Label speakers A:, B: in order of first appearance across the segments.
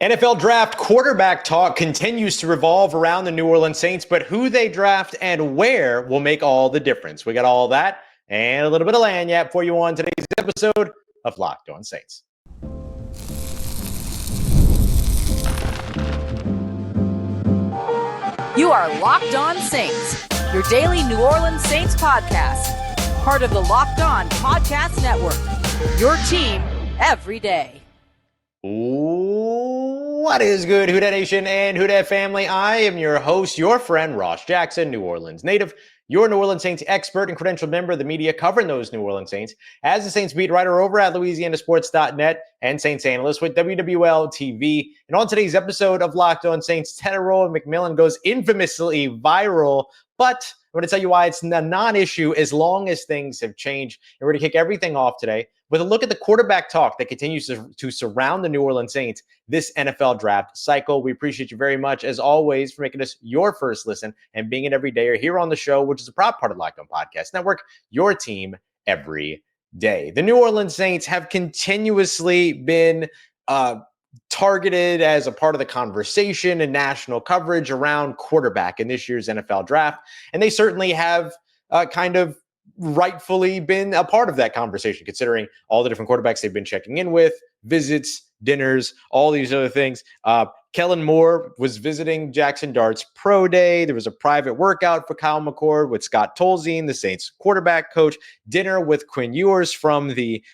A: NFL draft quarterback talk continues to revolve around the New Orleans Saints, but who they draft and where will make all the difference. We got all that and a little bit of lanyap for you on today's episode of Locked On Saints.
B: You are Locked On Saints, your daily New Orleans Saints podcast, part of the Locked On Podcast Network, your team every day.
A: What is good, Who Dat Nation and Who Dat family? I am your host, your friend, Ross Jackson, New Orleans native, your New Orleans Saints expert and credentialed member of the media covering those New Orleans Saints, as the Saints beat writer over at LouisianaSports.net and Saints analyst with WWL TV. And on today's episode of Locked On Saints, Tetairoa McMillan goes infamously viral, but I'm going to tell you why it's a non-issue as long as things have changed. And we're going to kick everything off today with a look at the quarterback talk that continues to surround the New Orleans Saints this NFL draft cycle. We appreciate you very much, as always, for making us your first listen and being an everydayer here on the show, which is a proud part of Locked On Podcast Network, your team every day. The New Orleans Saints have continuously been targeted as a part of the conversation and national coverage around quarterback in this year's NFL draft. And they certainly have kind of rightfully been a part of that conversation, considering all the different quarterbacks they've been checking in with, visits, dinners, all these other things. Kellen Moore was visiting Jaxson Dart's pro day. There was a private workout for Kyle McCord with Scott Tolzien, the Saints quarterback coach, dinner with Quinn Ewers from the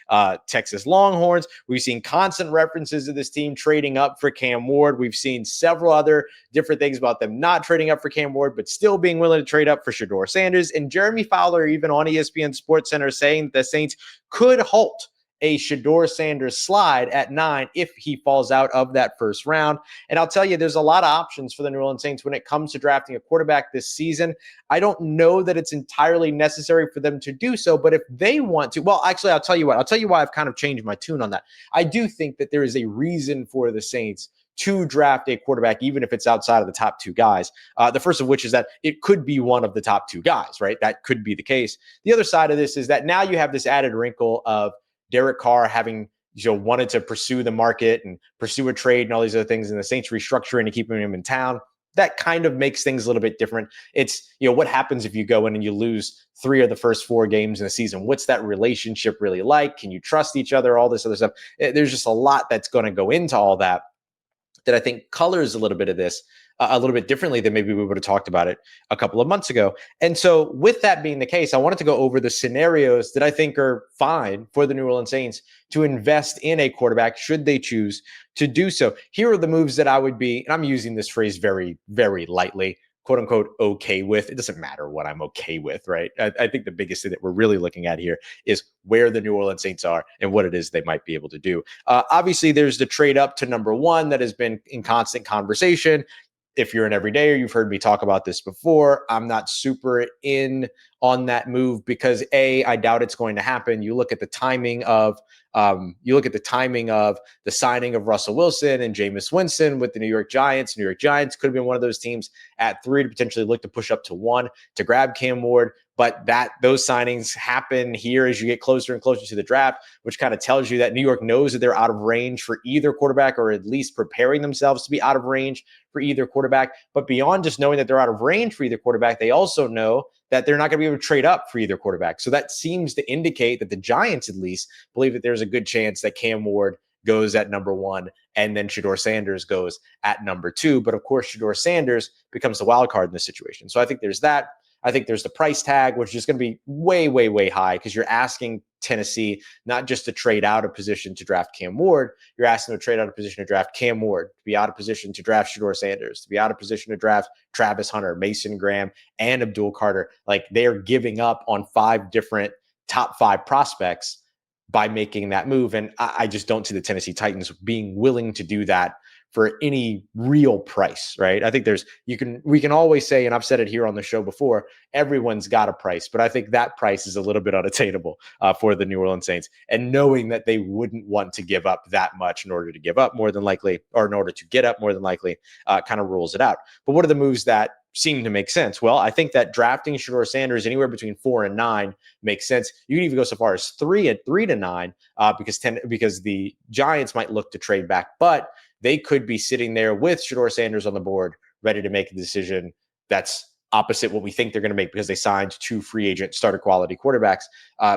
A: Texas Longhorns. We've seen constant references to this team trading up for Cam Ward. We've seen several other different things about them not trading up for Cam Ward, but still being willing to trade up for Shedeur Sander. And Jeremy Fowler, even on ESPN SportsCenter, saying the Saints could halt a Shedeur Sander slide at 9 if he falls out of that first round. And I'll tell you, there's a lot of options for the New Orleans Saints when it comes to drafting a quarterback this season. I don't know that it's entirely necessary for them to do so, but if they want to, well, actually, I'll tell you what. I'll tell you why I've kind of changed my tune on that. I do think that there is a reason for the Saints to draft a quarterback, even if it's outside of the top two guys. The first of which is that it could be one of the top two guys, right? That could be the case. The other side of this is that now you have this added wrinkle of Derek Carr having wanted to pursue the market and pursue a trade and all these other things, and the Saints restructuring to keeping him in town. That kind of makes things a little bit different. It's, what happens if you go in and you lose 3 of the first 4 games in the season? What's that relationship really like? Can you trust each other? All this other stuff. There's just a lot that's going to go into all that I think colors a little bit of this a little bit differently than maybe we would have talked about it a couple of months ago. And so with that being the case, I wanted to go over the scenarios that I think are fine for the New Orleans Saints to invest in a quarterback should they choose to do so. Here are the moves that I would be, and I'm using this phrase very, very lightly, quote unquote, okay with. It doesn't matter what I'm okay with, right? I think the biggest thing that we're really looking at here is where the New Orleans Saints are and what it is they might be able to do. Obviously, there's the trade up to number 1 that has been in constant conversation. If you're an everydayer, you've heard me talk about this before. I'm not super in on that move because I doubt it's going to happen. You look at the timing of the signing of Russell Wilson and Jameis Winston with the New York Giants. New York Giants could have been one of those teams at 3 to potentially look to push up to 1 to grab Cam Ward. But those signings happen here as you get closer and closer to the draft, which kind of tells you that New York knows that they're out of range for either quarterback, or at least preparing themselves to be out of range for either quarterback. But beyond just knowing that they're out of range for either quarterback, they also know that they're not going to be able to trade up for either quarterback. So that seems to indicate that the Giants at least believe that there's a good chance that Cam Ward goes at number 1 and then Shedeur Sander goes at number 2. But of course, Shedeur Sander becomes the wild card in this situation. So I think there's that. I think there's the price tag, which is going to be way, way, way high because you're asking Tennessee not just to trade out a position to draft Cam Ward, you're asking them to trade out a position to draft Cam Ward, to be out of position to draft Shedeur Sander, to be out of position to draft Travis Hunter, Mason Graham, and Abdul Carter. Like, they're giving up on 5 different top 5 prospects by making that move. And I just don't see the Tennessee Titans being willing to do that for any real price, right? I think we can always say, and I've said it here on the show before, everyone's got a price, but I think that price is a little bit unattainable for the New Orleans Saints. And knowing that they wouldn't want to give up that much in order to give up more than likely, or in order to get up more than likely, kind of rules it out. But what are the moves that seem to make sense? Well, I think that drafting Shedeur Sander anywhere between 4 and 9 makes sense. You can even go so far as 3 to 9 because the Giants might look to trade back, but they could be sitting there with Shedeur Sanders on the board, ready to make a decision that's opposite what we think they're going to make because they signed 2 free agent starter quality quarterbacks.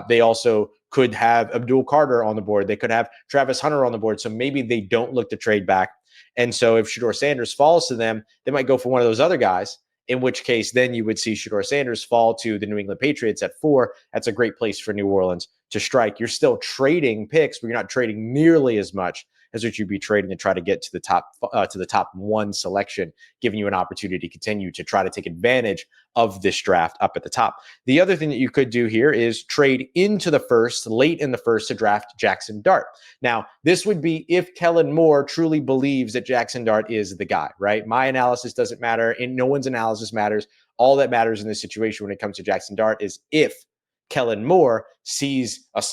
A: They also could have Abdul Carter on the board. They could have Travis Hunter on the board. So maybe they don't look to trade back. And so if Shedeur Sanders falls to them, they might go for one of those other guys, in which case then you would see Shedeur Sanders fall to the New England Patriots at 4. That's a great place for New Orleans to strike. You're still trading picks, but you're not trading nearly as much as what you'd be trading to try to get to the top 1 selection, giving you an opportunity to continue to try to take advantage of this draft up at the top. The other thing that you could do here is trade into the first, late in the first, to draft Jaxson Dart. Now, this would be if Kellen Moore truly believes that Jaxson Dart is the guy, right? My analysis doesn't matter, and no one's analysis matters. All that matters in this situation when it comes to Jaxson Dart is if Kellen Moore sees a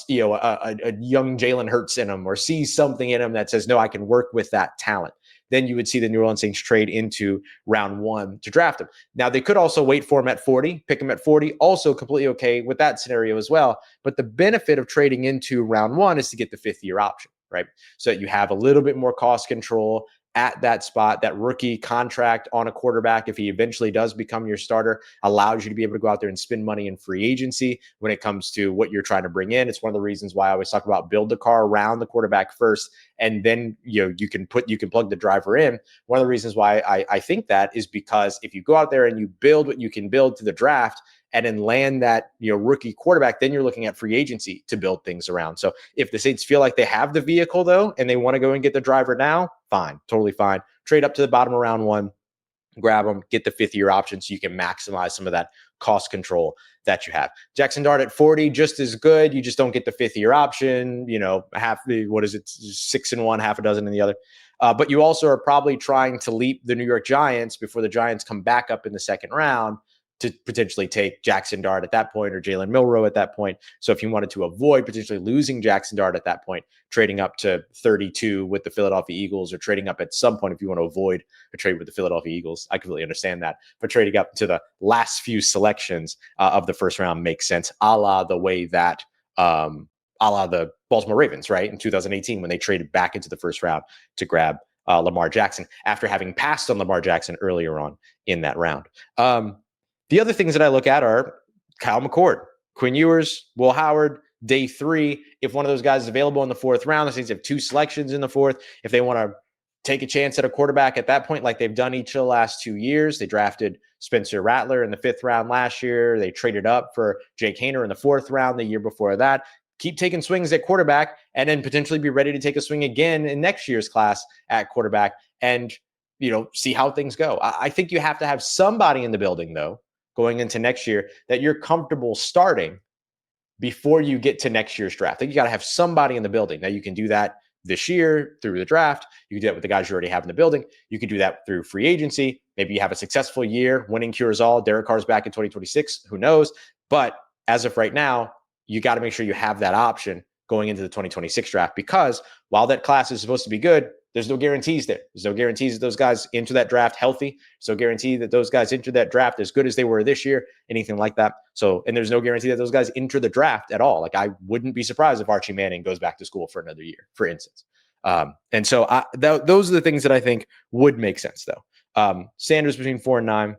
A: young Jalen Hurts in him, or sees something in him that says, no, I can work with that talent. Then you would see the New Orleans Saints trade into round 1 to draft him. Now, they could also wait for him at 40, pick him at 40, also completely okay with that scenario as well. But the benefit of trading into round 1 is to get the 5th-year option, right? So that you have a little bit more cost control at that spot. That rookie contract on a quarterback, if he eventually does become your starter, allows you to be able to go out there and spend money in free agency when it comes to what you're trying to bring in. It's one of the reasons why I always talk about build the car around the quarterback first, and then you can plug the driver in. One of the reasons why I think that is because if you go out there and you build what you can build to the draft, and then land that rookie quarterback, then you're looking at free agency to build things around. So if the Saints feel like they have the vehicle though, and they want to go and get the driver now, fine, totally fine. Trade up to the bottom of round 1, grab them, get the 5th-year option so you can maximize some of that cost control that you have. Jaxson Dart at 40, just as good. You just don't get the 5th-year option. 6 in one, half a dozen in the other. But you also are probably trying to leap the New York Giants before the Giants come back up in the 2nd round to potentially take Jaxson Dart at that point, or Jalen Milroe at that point. So if you wanted to avoid potentially losing Jaxson Dart at that point, trading up to 32 with the Philadelphia Eagles, or trading up at some point if you want to avoid a trade with the Philadelphia Eagles, I completely understand that. But trading up to the last few selections of the 1st round makes sense, a la the way that a la the Baltimore Ravens, right, in 2018 when they traded back into the 1st round to grab Lamar Jackson after having passed on Lamar Jackson earlier on in that round. The other things that I look at are Kyle McCord, Quinn Ewers, Will Howard, day 3. If one of those guys is available in the 4th round, the Saints have 2 selections in the 4th. If they want to take a chance at a quarterback at that point, like they've done each of the last 2 years, they drafted Spencer Rattler in the 5th round last year. They traded up for Jake Haener in the 4th round the year before that. Keep taking swings at quarterback, and then potentially be ready to take a swing again in next year's class at quarterback, and see how things go. I think you have to have somebody in the building, though, going into next year that you're comfortable starting before you get to next year's draft. I think you got to have somebody in the building. Now, you can do that this year through the draft. You can do that with the guys you already have in the building. You can do that through free agency. Maybe you have a successful year. Winning cures all. Derek Carr's back in 2026. Who knows? But as of right now, you got to make sure you have that option going into the 2026 draft, because while that class is supposed to be good, there's no guarantees there. There's no guarantees that those guys enter that draft healthy. There's no guarantee that those guys enter that draft as good as they were this year, anything like that. So, and there's no guarantee that those guys enter the draft at all. Like, I wouldn't be surprised if Archie Manning goes back to school for another year, for instance. And so those are the things that I think would make sense, though. Sanders between 4 and 9,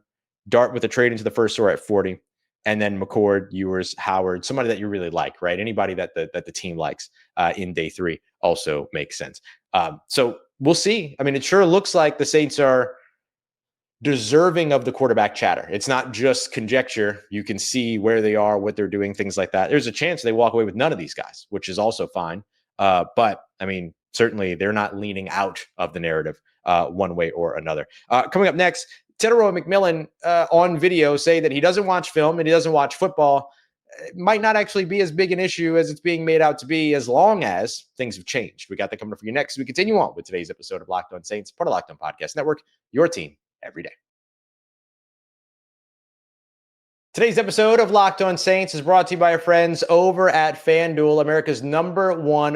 A: Dart with a trade into the 1st or at 40, and then McCord, Ewers, Howard, somebody that you really like, right? Anybody that the team likes in day 3 also makes sense. So we'll see. I mean, it sure looks like the Saints are deserving of the quarterback chatter. It's not just conjecture. You can see where they are, what they're doing, things like that. There's a chance they walk away with none of these guys, which is also fine. But I mean, certainly they're not leaning out of the narrative one way or another. Coming up next, Tetairoa McMillan on video say that he doesn't watch film and he doesn't watch football. It might not actually be as big an issue as it's being made out to be, as long as things have changed. We got that coming up for you next. We continue on with today's episode of Locked On Saints, part of Locked On Podcast Network, your team every day. Today's episode of Locked On Saints is brought to you by our friends over at FanDuel, America's #1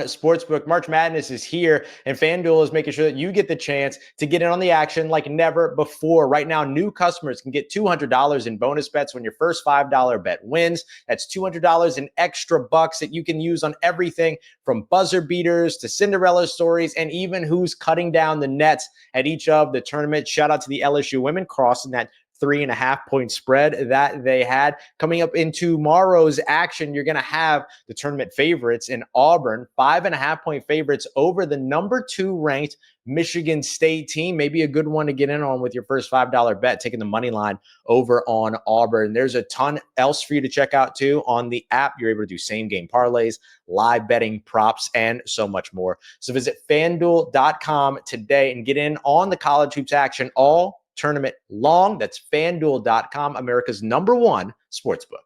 A: sportsbook. March Madness is here, and FanDuel is making sure that you get the chance to get in on the action like never before. Right now, new customers can get $200 in bonus bets when your first $5 bet wins. That's $200 in extra bucks that you can use on everything from buzzer beaters to Cinderella stories and even who's cutting down the nets at each of the tournaments. Shout out to the LSU women crossing that 3.5-point spread that they had. Coming up in tomorrow's action, you're going to have the tournament favorites in Auburn, 5.5-point favorites over the #2 ranked Michigan State team. Maybe a good one to get in on with your first $5 bet, taking the money line over on Auburn. There's a ton else for you to check out too on the app. You're able to do same game parlays, live betting, props, and so much more. So visit FanDuel.com today and get in on the college hoops action all tournament long. That's FanDuel.com, America's #1 sportsbook.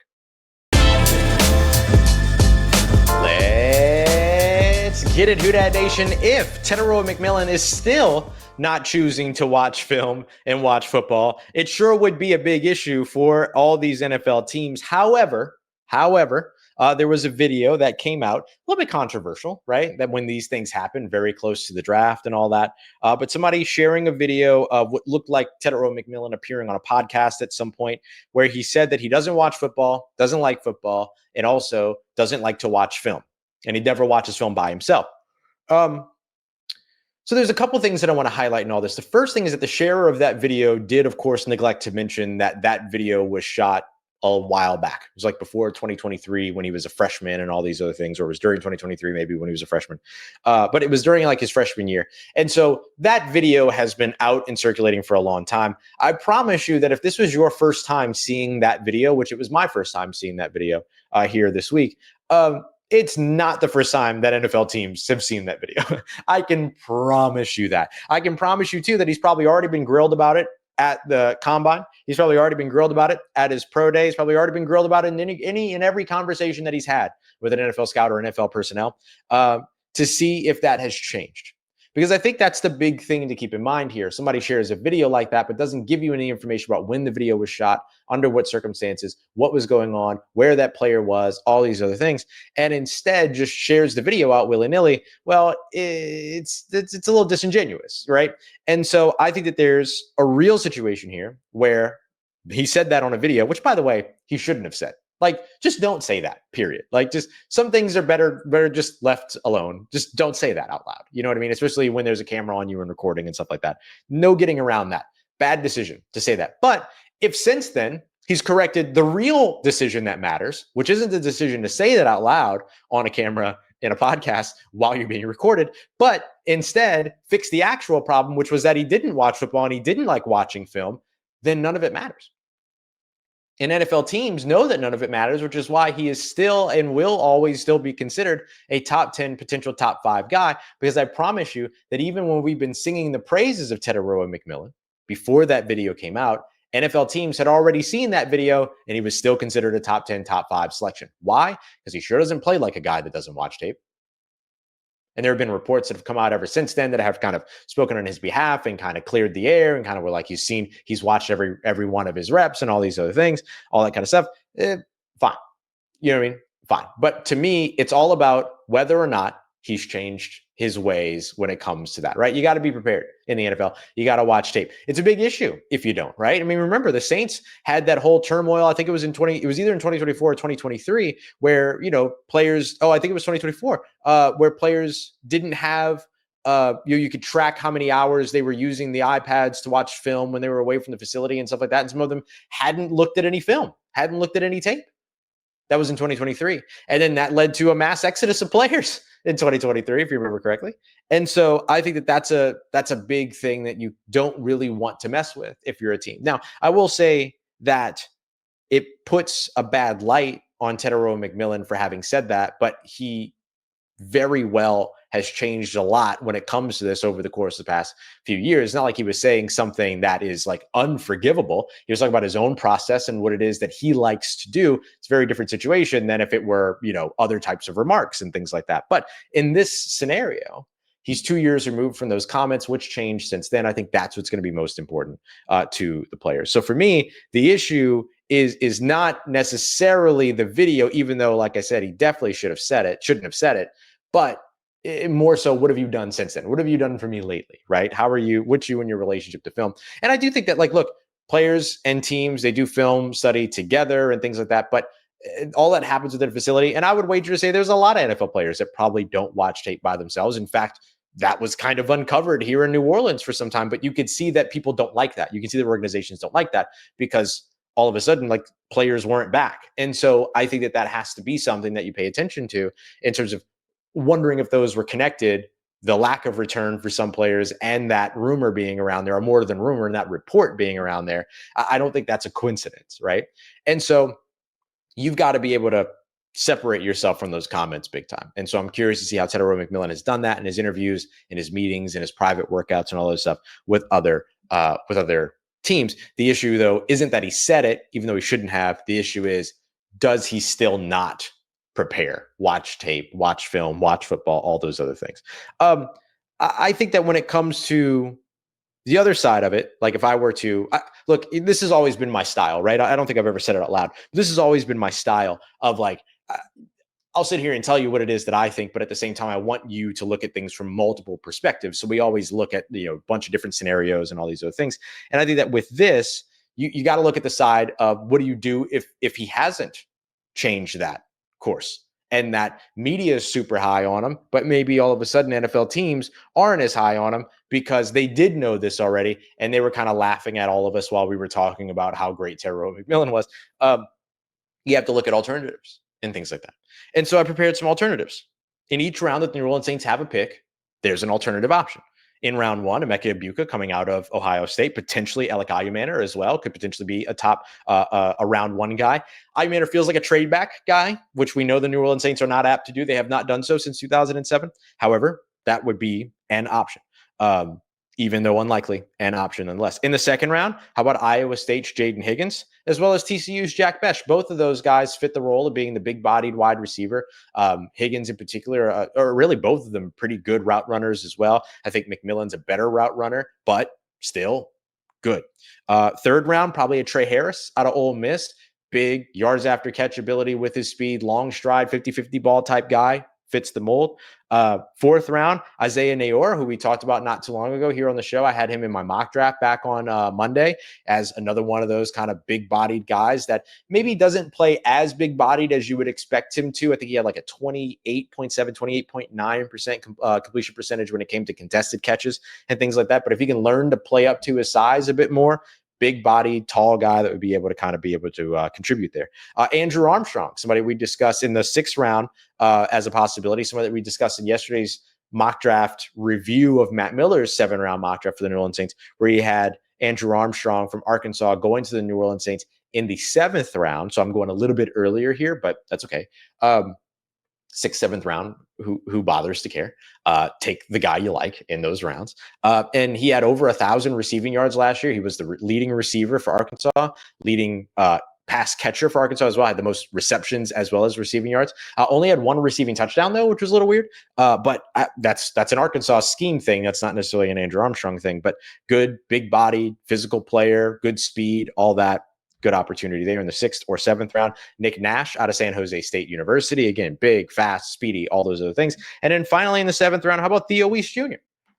A: Let's get it, Who Dat Nation. If Tetairoa McMillan is still not choosing to watch film and watch football, it sure would be a big issue for all these NFL teams. However, there was a video that came out, a little bit controversial, right? That when these things happen, very close to the draft and all that. But somebody sharing a video of what looked like Tetairoa McMillan appearing on a podcast at some point where he said that he doesn't watch football, doesn't like football, and also doesn't like to watch film. And he never watches film by himself. So there's a couple things that I want to highlight in all this. The first thing is that the sharer of that video did, of course, neglect to mention that that video was shot a while back. It was like before 2023 when he was a freshman and all these other things, or it was during 2023 maybe when he was a freshman. But it was during like his freshman year. And so that video has been out and circulating for a long time. I promise you that if this was your first time seeing that video, which it was my first time seeing that video here this week, it's not the first time that NFL teams have seen that video. I can promise you that. I can promise you too that he's probably already been grilled about it at the combine. He's probably already been grilled about it at his pro day. He's probably already been grilled about it in any and every conversation that he's had with an NFL scout or NFL personnel to see if that has changed. Because I think that's the big thing to keep in mind here. Somebody shares a video like that, but doesn't give you any information about when the video was shot, under what circumstances, what was going on, where that player was, all these other things, and instead just shares the video out willy-nilly. Well, it's a little disingenuous, right? And so I think that there's a real situation here where he said that on a video, which, by the way, he shouldn't have said. Like, just don't say that, period. Like, just some things are better just left alone. Just don't say that out loud. You know what I mean? Especially when there's a camera on you and recording and stuff like that. No getting around that. Bad decision to say that. But if since then he's corrected the real decision that matters, which isn't the decision to say that out loud on a camera in a podcast while you're being recorded, but instead fix the actual problem, which was that he didn't watch football and he didn't like watching film, then none of it matters. And NFL teams know that none of it matters, which is why he is still and will always still be considered a top 10, potential top 5 guy. Because I promise you that even when we've been singing the praises of Tetairoa McMillan before that video came out, NFL teams had already seen that video and he was still considered a top 10, top 5 selection. Why? Because he sure doesn't play like a guy that doesn't watch tape. And there have been reports that have come out ever since then that have kind of spoken on his behalf and kind of cleared the air and kind of were like, he's watched every one of his reps and all these other things, all that kind of stuff. Fine. You know what I mean? Fine. But to me, it's all about whether or not he's changed his ways when it comes to that, right? You got to be prepared in the NFL. You got to watch tape. It's a big issue if you don't, right? I mean, remember the Saints had that whole turmoil. I think it was it was either in 2024 or 2023 where, players, I think it was 2024, where players didn't have, you could track how many hours they were using the iPads to watch film when they were away from the facility and stuff like that. And some of them hadn't looked at any film, hadn't looked at any tape. That was in 2023. And then that led to a mass exodus of players in 2023, if you remember correctly. And so I think that that's a big thing that you don't really want to mess with if you're a team. Now, I will say that it puts a bad light on Tetairoa McMillan for having said that, but he very well has changed a lot when it comes to this over the course of the past few years. It's not like he was saying something that is like unforgivable. He was talking about his own process and what it is that he likes to do. It's a very different situation than if it were, other types of remarks and things like that. But in this scenario, he's 2 years removed from those comments, which changed since then. I think that's what's going to be most important to the players. So for me, the issue is not necessarily the video, even though, like I said, he definitely shouldn't have said it, but more so, what have you done since then? What have you done for me lately, right? What's you and your relationship to film? And I do think that, like, look, players and teams, they do film study together and things like that, but all that happens within a facility. And I would wager to say there's a lot of NFL players that probably don't watch tape by themselves. In fact, that was kind of uncovered here in New Orleans for some time, but you could see that people don't like that. You can see that organizations don't like that because all of a sudden, like, players weren't back. And so I think that has to be something that you pay attention to in terms of wondering if those were connected, the lack of return for some players and that rumor being around there, or more than rumor, and that report being around there. I don't think that's a coincidence, right? And so you've got to be able to separate yourself from those comments big time. And so I'm curious to see how Tetairoa McMillan has done that in his interviews, in his meetings, in his private workouts, and all those stuff with other teams. The issue, though, isn't that he said it, even though he shouldn't have. The issue is, does he still not prepare, watch tape, watch film, watch football, all those other things? I think that when it comes to the other side of it, like, if I were to look, this has always been my style, right? I don't think I've ever said it out loud. This has always been my style of, like, I'll sit here and tell you what it is that I think, but at the same time, I want you to look at things from multiple perspectives. So we always look at, a bunch of different scenarios and all these other things. And I think that with this, you got to look at the side of, what do you do if he hasn't changed that course? And that media is super high on him, but maybe all of a sudden NFL teams aren't as high on him because they did know this already, and they were kind of laughing at all of us while we were talking about how great Tetairoa McMillan was. You have to look at alternatives and things like that. And so I prepared some alternatives. In each round that the New Orleans Saints have a pick, there's an alternative option. In round one, Emeka Egbuka coming out of Ohio State, potentially Alec Ayumanor as well, could potentially be a top, a round one guy. Ayumanor feels like a trade back guy, which we know the New Orleans Saints are not apt to do. They have not done so since 2007. However, that would be an option. Even though unlikely, an option nonetheless. In the second round, how about Iowa State's Jayden Higgins, as well as TCU's Jack Bech? Both of those guys fit the role of being the big-bodied wide receiver. Higgins in particular, or really both of them, pretty good route runners as well. I think McMillan's a better route runner, but still good. Third round, probably a Trey Harris out of Ole Miss. Big yards after catch ability with his speed, long stride, 50-50 ball type guy. Fits the mold. Fourth round, Isaiah Neyor, who we talked about not too long ago here on the show. I had him in my mock draft back on Monday as another one of those kind of big-bodied guys that maybe doesn't play as big-bodied as you would expect him to. I think he had like a 28.7, 28.9% completion percentage when it came to contested catches and things like that. But if he can learn to play up to his size a bit more, big-bodied, tall guy that would be able to contribute there. Andrew Armstrong, somebody we discussed in the sixth round as a possibility, somebody that we discussed in yesterday's mock draft review of Matt Miller's 7-round mock draft for the New Orleans Saints, where he had Andrew Armstrong from Arkansas going to the New Orleans Saints in the 7th round. So I'm going a little bit earlier here, but that's okay. 6th, 7th round, who bothers to care? Take the guy you like in those rounds. And he had over 1,000 receiving yards last year. He was the leading receiver for Arkansas, leading pass catcher for Arkansas as well. Had the most receptions as well as receiving yards. Only had one receiving touchdown though, which was a little weird. But that's an Arkansas scheme thing. That's not necessarily an Andrew Armstrong thing. But good, big body, physical player, good speed, all that. Good opportunity there in the 6th or 7th round. Nick Nash out of San Jose State University. Again, big, fast, speedy, all those other things. And then finally in the 7th round, how about Theo Weiss Jr.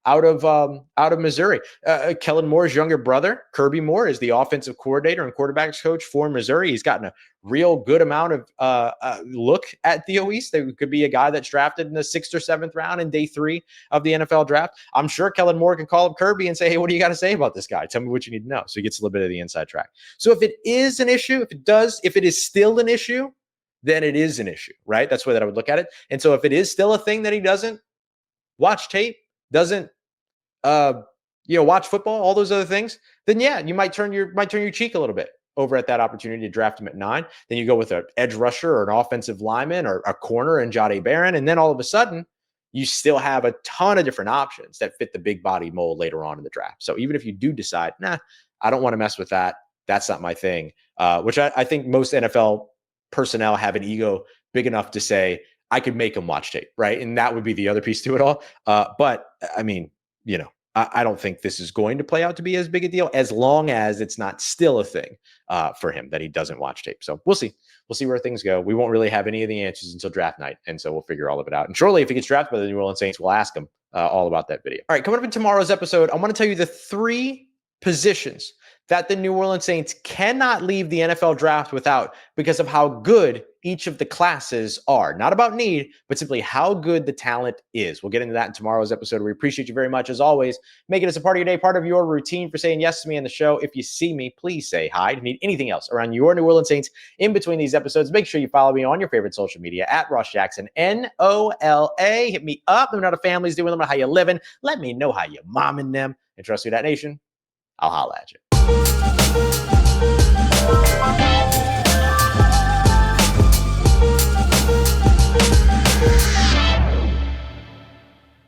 A: out of Missouri? Kellen Moore's younger brother, Kirby Moore, is the offensive coordinator and quarterbacks coach for Missouri. He's gotten a real good amount of look at Theo Weiss. There could be a guy that's drafted in the 6th or 7th round in day 3 of the NFL draft. I'm sure Kellen Moore can call up Kirby and say, hey, what do you got to say about this guy? Tell me what you need to know. So he gets a little bit of the inside track. So if it is an issue, if it is still an issue, then it is an issue, right? That's the way that I would look at it. And so if it is still a thing that he doesn't watch tape, doesn't watch football, all those other things, then yeah, you might turn your cheek a little bit over at that opportunity to draft him at 9. Then you go with an edge rusher or an offensive lineman or a corner in Jahdae Barron. And then all of a sudden, you still have a ton of different options that fit the big body mold later on in the draft. So even if you do decide, nah, I don't want to mess with that, that's not my thing, which I think most NFL personnel have an ego big enough to say, I could make them watch tape, right? And that would be the other piece to it all. But I mean, I don't think this is going to play out to be as big a deal as long as it's not still a thing for him that he doesn't watch tape. So we'll see. We'll see where things go. We won't really have any of the answers until draft night. And so we'll figure all of it out. And shortly, if he gets drafted by the New Orleans Saints, we'll ask him all about that video. All right, coming up in tomorrow's episode, I want to tell you the 3 positions that the New Orleans Saints cannot leave the NFL draft without because of how good each of the classes are. Not about need, but simply how good the talent is. We'll get into that in tomorrow's episode. We appreciate you very much, as always. Make it as a part of your day, part of your routine for saying yes to me on the show. If you see me, please say hi. If you need anything else around your New Orleans Saints in between these episodes, make sure you follow me on your favorite social media at Ross Jaxson, NOLA. Hit me up. Let me know how the family's doing. Let me know how you're living. Let me know how you're momming them. And trust Who Dat Nation, I'll holla at you.